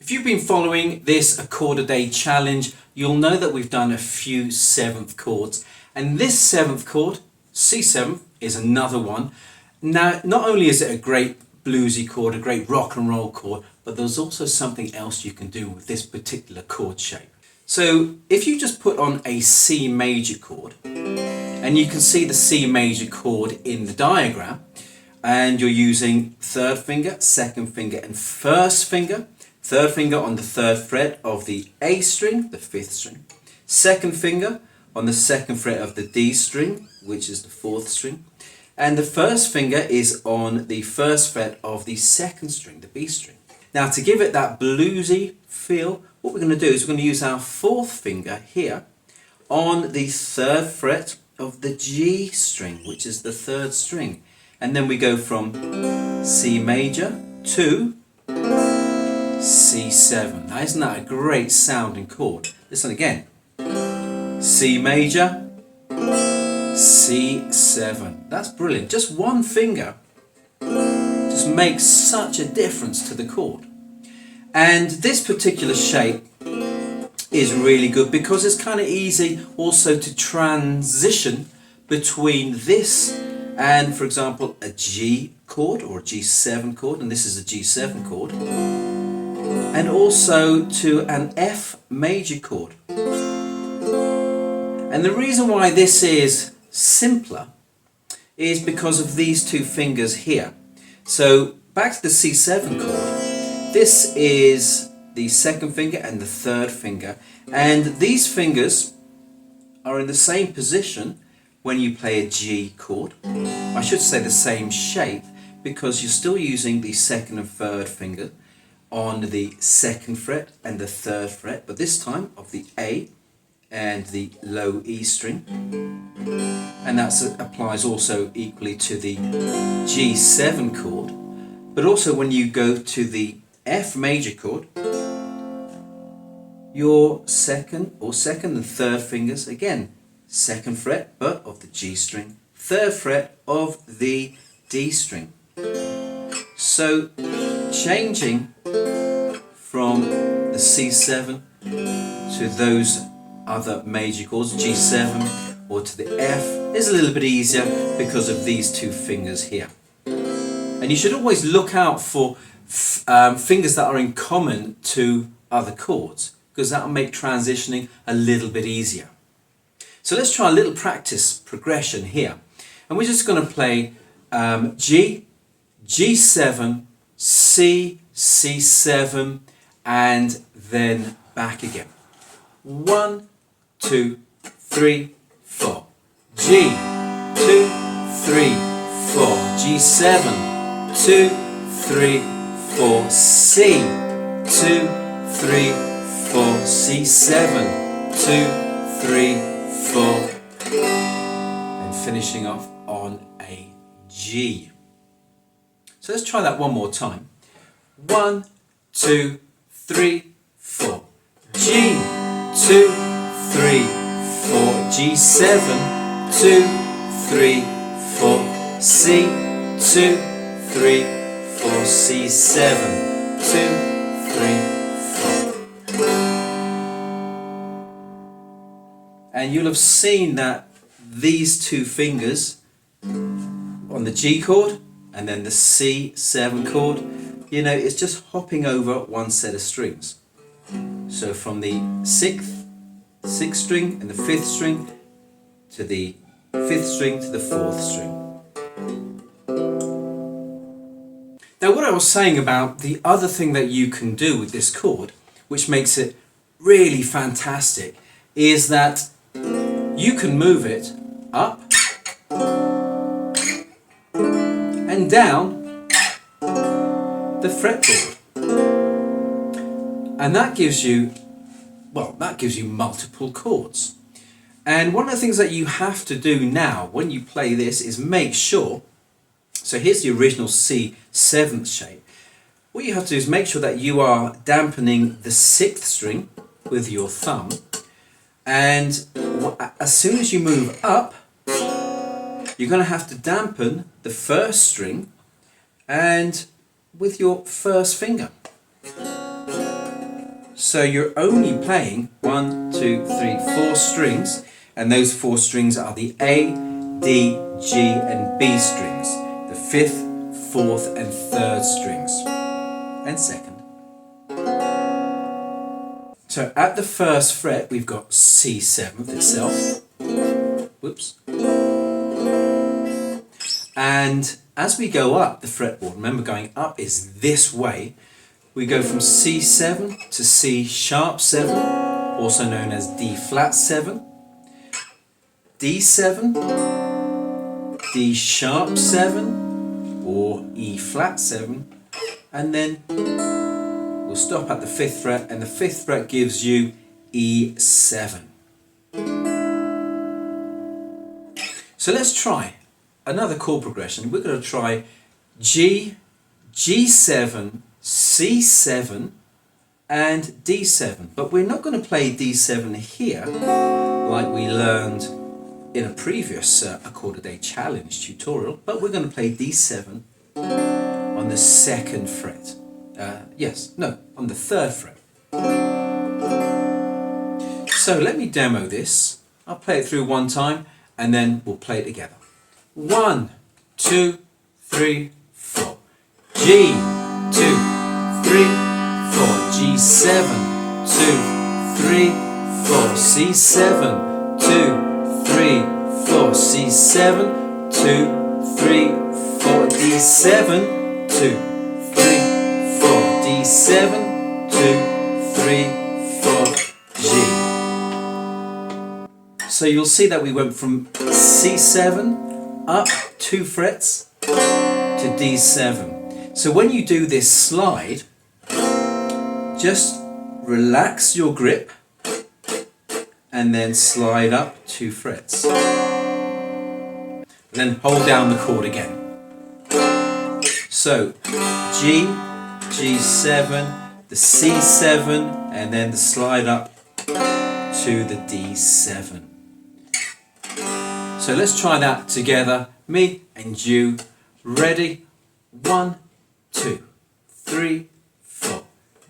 If you've been following this A Chord a Day challenge, you'll know that we've done a few 7th chords, and this 7th chord, C7th, is another one. Now, not only is it a great bluesy chord, a great rock and roll chord, but there's also something else you can do with this particular chord shape. So if you just put on a C major chord, and you can see the C major chord in the diagram, and you're using third finger, second finger and first finger. Third finger on the 3rd fret of the A string, the 5th string. Second finger on the 2nd fret of the D string, which is the 4th string. And the first finger is on the 1st fret of the 2nd string, the B string. Now, to give it that bluesy feel, what we're going to do is we're going to use our 4th finger here on the 3rd fret of the G string, which is the 3rd string. And then we go from C major to C7. Now, isn't that a great sounding chord? Listen again. C major, C7. That's brilliant. Just one finger just makes such a difference to the chord. And this particular shape is really good because it's kind of easy also to transition between this and, for example, a G chord or a G7 chord, and this is a G7 chord, and also to an F major chord. And the reason why this is simpler is because of these two fingers here. So back to the C7 chord, this is the 2nd finger and the 3rd finger, and these fingers are in the same position when you play a G chord. I should say the same shape because you're still using the 2nd and 3rd finger on the 2nd fret and the 3rd fret, but this time of the A and the low E string, and that applies also equally to the G7 chord. But also when you go to the F major chord, your 2nd and 3rd fingers, again 2nd fret but of the G string, 3rd fret of the D string. So changing from the C7 to those other major chords, G7 or to the F, is a little bit easier because of these two fingers here. And you should always look out for fingers that are in common to other chords, because that will make transitioning a little bit easier. So let's try a little practice progression here. And we're just going to play G, G7, C, C7, and then back again. 1, 2, 3, 4. G, 2, 3, 4. G7, 2, 3, 4. C, 2, 3, 4. C7, 2, 3, 4. And finishing off on a G. So let's try that one more time. 1, 2, 3, 4. G, 2, 3, 4. G7, 2, 3, 4. C, 2, 3, 4. C7, 2, 3, 4. And you'll have seen that these two fingers on the G chord and then the C7 chord, you know, it's just hopping over one set of strings. So from the 6th string and the 5th string to the 5th string to the 4th string. Now, what I was saying about the other thing that you can do with this chord, which makes it really fantastic, is that you can move it up and down the fretboard, and that gives you multiple chords. And one of the things that you have to do now when you play this is make sure, so here's the original C7th shape. What you have to do is make sure that you are dampening the 6th string with your thumb, and as soon as you move up, you're going to have to dampen the 1st string and with your 1st finger. So you're only playing 1, 2, 3, 4 strings, and those 4 strings are the A, D, G and B strings, the 5th, 4th and 3rd strings, and 2nd. So at the 1st fret we've got C7th itself. Whoops. And as we go up the fretboard, remember going up is this way, we go from C7 to C sharp 7, also known as D flat 7, D7, D sharp 7 or E flat 7, and then we'll stop at the 5th fret, and the 5th fret gives you E7. So let's try another chord progression. We're going to try G, G7, C7 and D7, but we're not going to play D7 here like we learned in a previous A Chord a Day challenge tutorial, but we're going to play D7 on the 2nd fret. On the 3rd fret. So let me demo this. I'll play it through one time and then we'll play it together. 1, 2, 3, 4. G, 2, 3, 4. G7, 2, 3, 4. C7, 2, 3, 4. C7, 2, 3, 4. D7, 2, 3, 4. D7, 2, 3, 4. G. So you'll see that we went from C7 up 2 frets to D7. So when you do this slide, just relax your grip and then slide up 2 frets. And then hold down the chord again. So G, G7, the C7, and then the slide up to the D7. So let's try that together, me and you. Ready? 1, 2, 3, 4.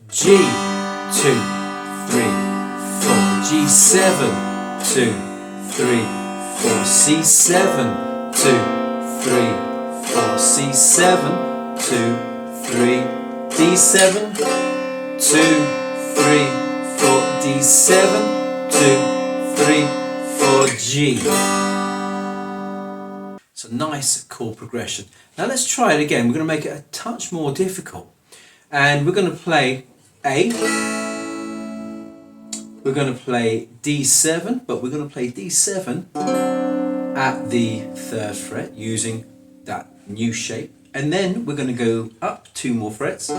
G, 2, 3, 4. G7, 2, 3, 4. C7, 2, 3, 4. C7, 2, 3. D7, 2, 3, 4. D7, 2, 3, 4. G. It's a nice chord progression. Now let's try it again. We're going to make it a touch more difficult. And we're going to play A. We're going to play D7, but we're going to play D7 at the 3rd fret using that new shape. And then we're going to go up 2 more frets to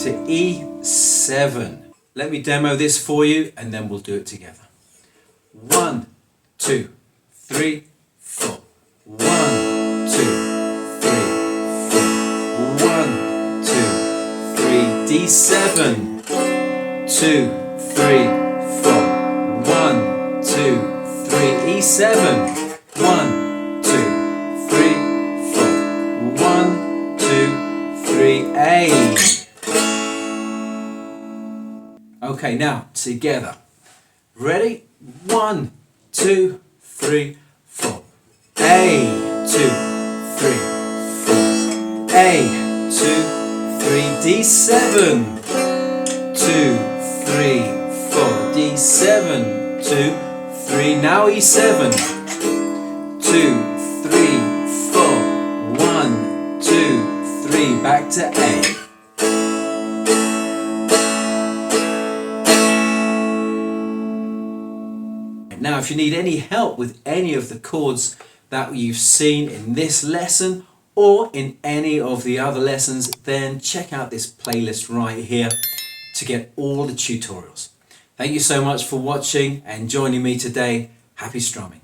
E7. Let me demo this for you and then we'll do it together. 1, 2, 3, 4. 1, 2, 3, 4. 1, 2, 3. D7. 2, 3, 4. 1, 2, 3. E7. 1, 2, 3, 4. 1, 2, 3. A. Okay, now together. Ready? 1, 2, 3, 4. A, 2, 3, 4. A, 2, 3. D7. 2, 3, 4. D7. 2, 3. Now E7. 2, 3, 4. 1, 2, 3. Back to A. Now, if you need any help with any of the chords that you've seen in this lesson or in any of the other lessons, then check out this playlist right here to get all the tutorials. Thank you so much for watching and joining me today. Happy strumming.